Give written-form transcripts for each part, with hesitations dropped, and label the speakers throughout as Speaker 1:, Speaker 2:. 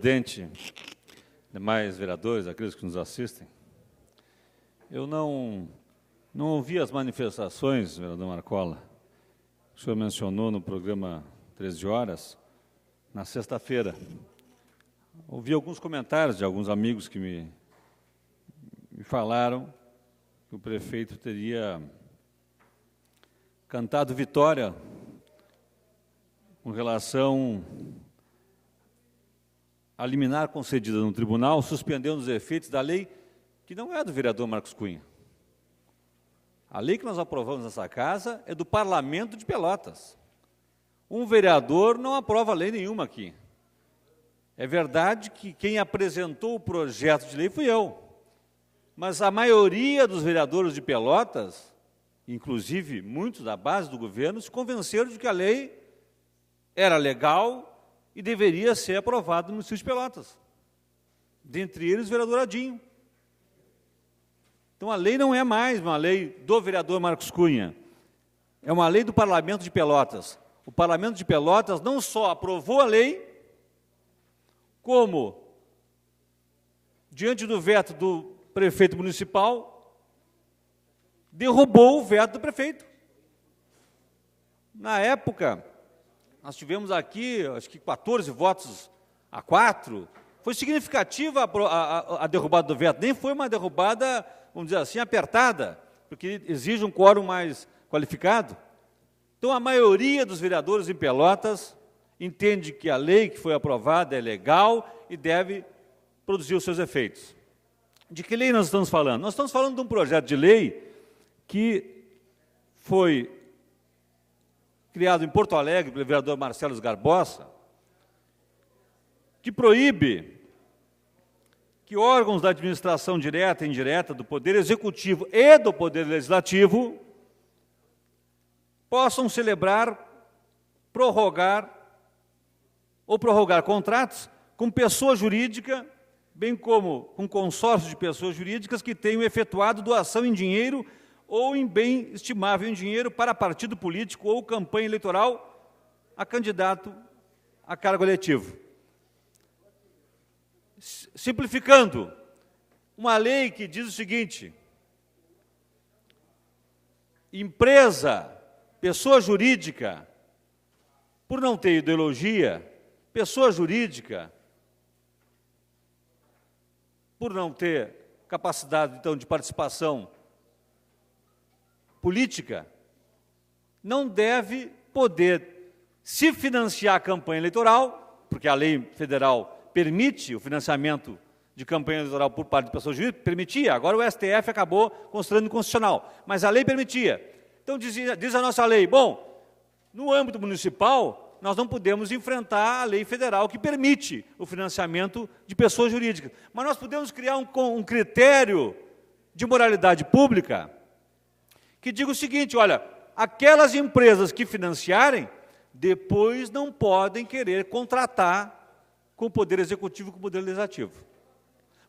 Speaker 1: presidente, demais vereadores, aqueles que nos assistem, eu não ouvi as manifestações, vereador Marcola, que o senhor mencionou no programa 13 horas, na sexta-feira. Ouvi alguns comentários de alguns amigos que me falaram que o prefeito teria cantado vitória com relação a liminar concedida no tribunal, suspendendo os efeitos da lei que não é do vereador Marcos Cunha. A lei que nós aprovamos nessa casa é do Parlamento de Pelotas. Um vereador não aprova lei nenhuma aqui. É verdade que quem apresentou o projeto de lei fui eu, mas a maioria dos vereadores de Pelotas, inclusive muitos da base do governo, se convenceram de que a lei era legal e deveria ser aprovada no município de Pelotas. Dentre eles, o vereador Adinho. Então, a lei não é mais uma lei do vereador Marcos Cunha, é uma lei do Parlamento de Pelotas. O Parlamento de Pelotas não só aprovou a lei, como, diante do veto do prefeito municipal, derrubou o veto do prefeito. Na época, nós tivemos aqui, acho que 14 votos a 4, foi significativa a derrubada do veto, nem foi uma derrubada, vamos dizer assim, apertada, porque exige um quórum mais qualificado. Então, a maioria dos vereadores em Pelotas entende que a lei que foi aprovada é legal e deve produzir os seus efeitos. De que lei nós estamos falando? Nós estamos falando de um projeto de lei que foi criado em Porto Alegre pelo vereador Marcelo Garbosa, que proíbe que órgãos da administração direta e indireta do Poder Executivo e do Poder Legislativo possam celebrar, prorrogar contratos com pessoa jurídica, bem como com consórcio de pessoas jurídicas que tenham efetuado doação em dinheiro ou em bem estimável em dinheiro para partido político ou campanha eleitoral a candidato a cargo eletivo. Simplificando, uma lei que diz o seguinte: empresa, pessoa jurídica, por não ter ideologia, pessoa jurídica, por não ter capacidade, então, de participação política, não deve poder se financiar a campanha eleitoral, porque a lei federal permite o financiamento de campanha eleitoral por parte de pessoas jurídicas, permitia, agora o STF acabou considerando inconstitucional, mas a lei permitia. Então, diz a nossa lei, bom, no âmbito municipal, nós não podemos enfrentar a lei federal que permite o financiamento de pessoas jurídicas, mas nós podemos criar um critério de moralidade pública que diga o seguinte: olha, aquelas empresas que financiarem, depois não podem querer contratar com o Poder Executivo e com o Poder Legislativo.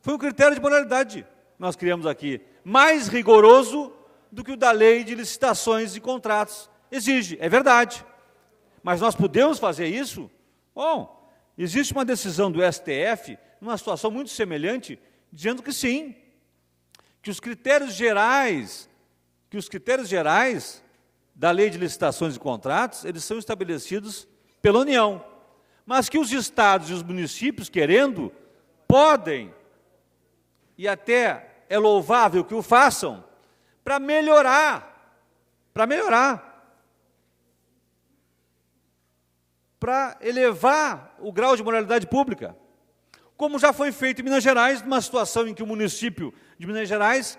Speaker 1: Foi um critério de moralidade que nós criamos aqui, mais rigoroso do que o da lei de licitações e contratos exige, é verdade. Mas nós podemos fazer isso? Bom, existe uma decisão do STF, numa situação muito semelhante, dizendo que sim, que os critérios gerais da lei de licitações e contratos, eles são estabelecidos pela União, mas que os estados e os municípios, querendo, podem, e até é louvável que o façam, para melhorar, para elevar o grau de moralidade pública, como já foi feito em Minas Gerais, numa situação em que o município de Minas Gerais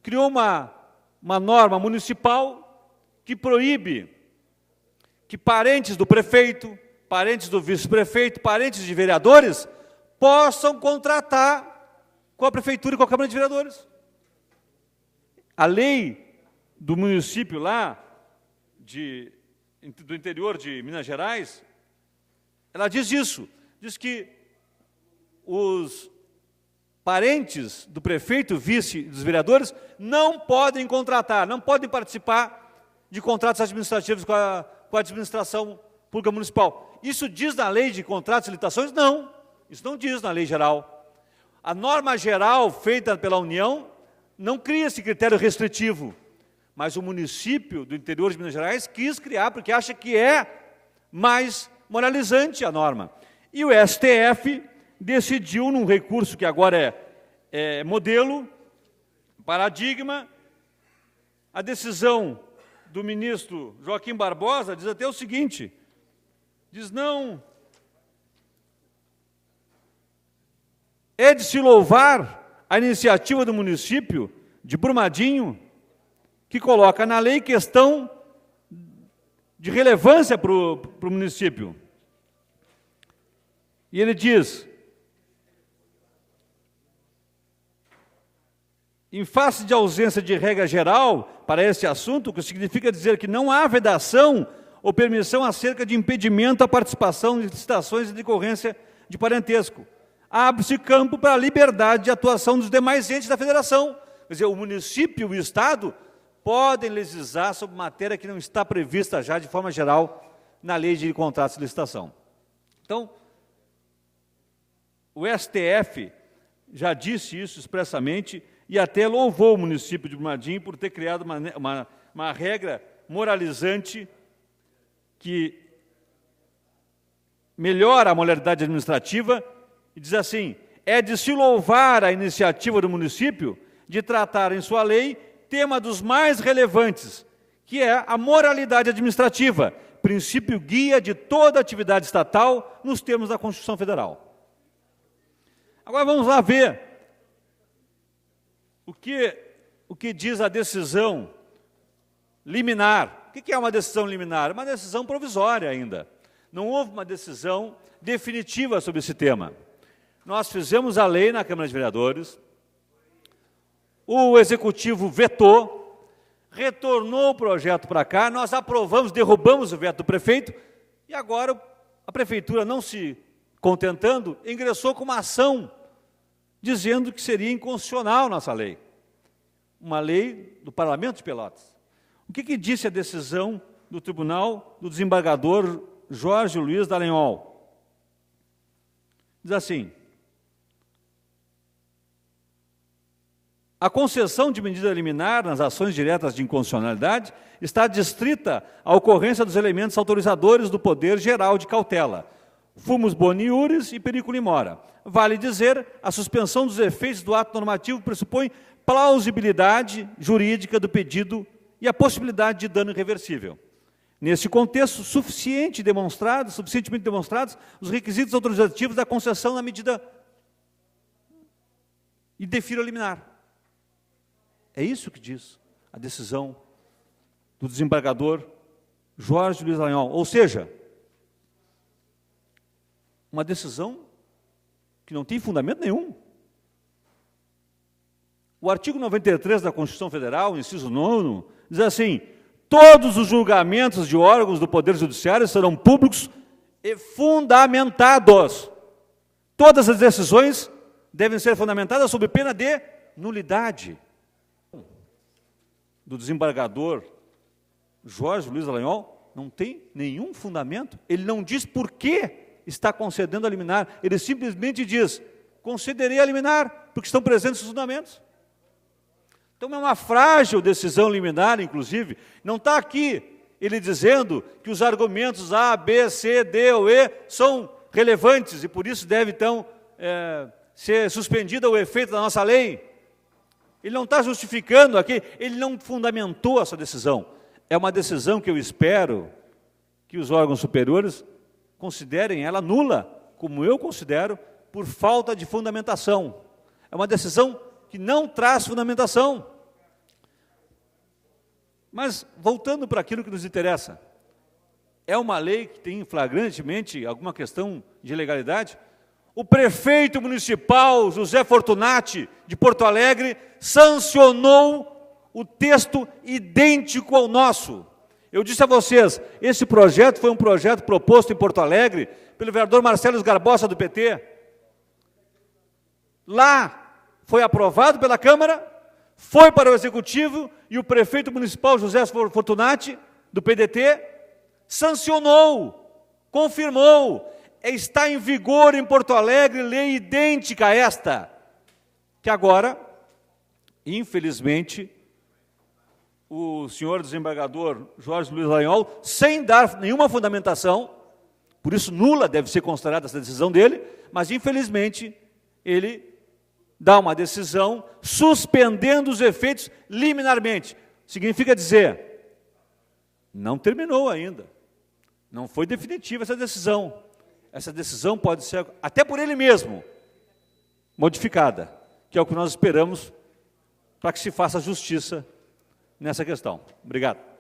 Speaker 1: criou uma norma municipal que proíbe que parentes do prefeito, parentes do vice-prefeito, parentes de vereadores, possam contratar com a prefeitura e com a Câmara de Vereadores. A lei do município lá, do interior de Minas Gerais, ela diz isso, diz que os parentes do prefeito, vice dos vereadores, não podem contratar, não podem participar de contratos administrativos com a administração pública municipal. Isso diz na lei de contratos e licitações? Não. Isso não diz na lei geral. A norma geral feita pela União não cria esse critério restritivo, mas o município do interior de Minas Gerais quis criar, porque acha que é mais moralizante a norma. E o STF decidiu, num recurso que agora é modelo, paradigma, a decisão do ministro Joaquim Barbosa diz até o seguinte, diz não, é de se louvar a iniciativa do município de Brumadinho, que coloca na lei questão de relevância para o município. E ele diz, em face de ausência de regra geral para esse assunto, o que significa dizer que não há vedação ou permissão acerca de impedimento à participação de licitações de decorrência de parentesco. Abre-se campo para a liberdade de atuação dos demais entes da federação. Quer dizer, o município e o Estado podem legislar sobre matéria que não está prevista já de forma geral na lei de contratos de licitação. Então, o STF já disse isso expressamente e até louvou o município de Brumadinho por ter criado uma regra moralizante que melhora a moralidade administrativa e diz assim, é de se louvar a iniciativa do município de tratar em sua lei tema dos mais relevantes, que é a moralidade administrativa, princípio guia de toda atividade estatal nos termos da Constituição Federal. Agora vamos lá ver o que diz a decisão liminar. O que é uma decisão liminar? Uma decisão provisória ainda. Não houve uma decisão definitiva sobre esse tema. Nós fizemos a lei na Câmara de Vereadores, o Executivo vetou, retornou o projeto para cá, nós aprovamos, derrubamos o veto do prefeito, e agora a Prefeitura, não se contentando, ingressou com uma ação dizendo que seria inconstitucional nossa lei. Uma lei do Parlamento de Pelotas. O que disse a decisão do Tribunal do desembargador Jorge Luiz Dallagnol? Diz assim, a concessão de medida liminar nas ações diretas de inconstitucionalidade está distrita à ocorrência dos elementos autorizadores do poder geral de cautela, fumus boni iuris e periculum in mora. Vale dizer, a suspensão dos efeitos do ato normativo pressupõe plausibilidade jurídica do pedido e a possibilidade de dano irreversível. Nesse contexto, suficientemente demonstrados os requisitos autorizativos da concessão da medida e defiro liminar. É isso que diz a decisão do desembargador Jorge Luiz Dallagnol. Ou seja, uma decisão que não tem fundamento nenhum. O artigo 93 da Constituição Federal, inciso 9, diz assim, todos os julgamentos de órgãos do Poder Judiciário serão públicos e fundamentados. Todas as decisões devem ser fundamentadas sob pena de nulidade. Do desembargador Jorge Luiz Dallagnol não tem nenhum fundamento. Ele não diz por que está concedendo a liminar. Ele simplesmente diz, concederei a liminar, porque estão presentes os fundamentos. Então é uma frágil decisão liminar, inclusive. Não está aqui ele dizendo que os argumentos A, B, C, D ou E são relevantes e por isso deve, então, ser suspendida o efeito da nossa lei. Ele não está justificando aqui, ele não fundamentou essa decisão. É uma decisão que eu espero que os órgãos superiores considerem ela nula, como eu considero, por falta de fundamentação. É uma decisão que não traz fundamentação. Mas, voltando para aquilo que nos interessa, é uma lei que tem flagrantemente alguma questão de legalidade? O prefeito municipal, José Fortunati, de Porto Alegre, sancionou o texto idêntico ao nosso. Eu disse a vocês, esse projeto foi um projeto proposto em Porto Alegre pelo vereador Marcelo Garbosa, do PT. Lá foi aprovado pela Câmara, foi para o Executivo e o prefeito municipal José Fortunati, do PDT, sancionou, confirmou. está em vigor em Porto Alegre lei idêntica a esta, que agora, infelizmente, o senhor desembargador Jorge Luiz Dallagnol, sem dar nenhuma fundamentação, por isso nula deve ser considerada essa decisão dele, mas infelizmente ele dá uma decisão suspendendo os efeitos liminarmente. Significa dizer, não terminou ainda, não foi definitiva essa decisão. Essa decisão pode ser, até por ele mesmo, modificada, que é o que nós esperamos para que se faça justiça nessa questão. Obrigado.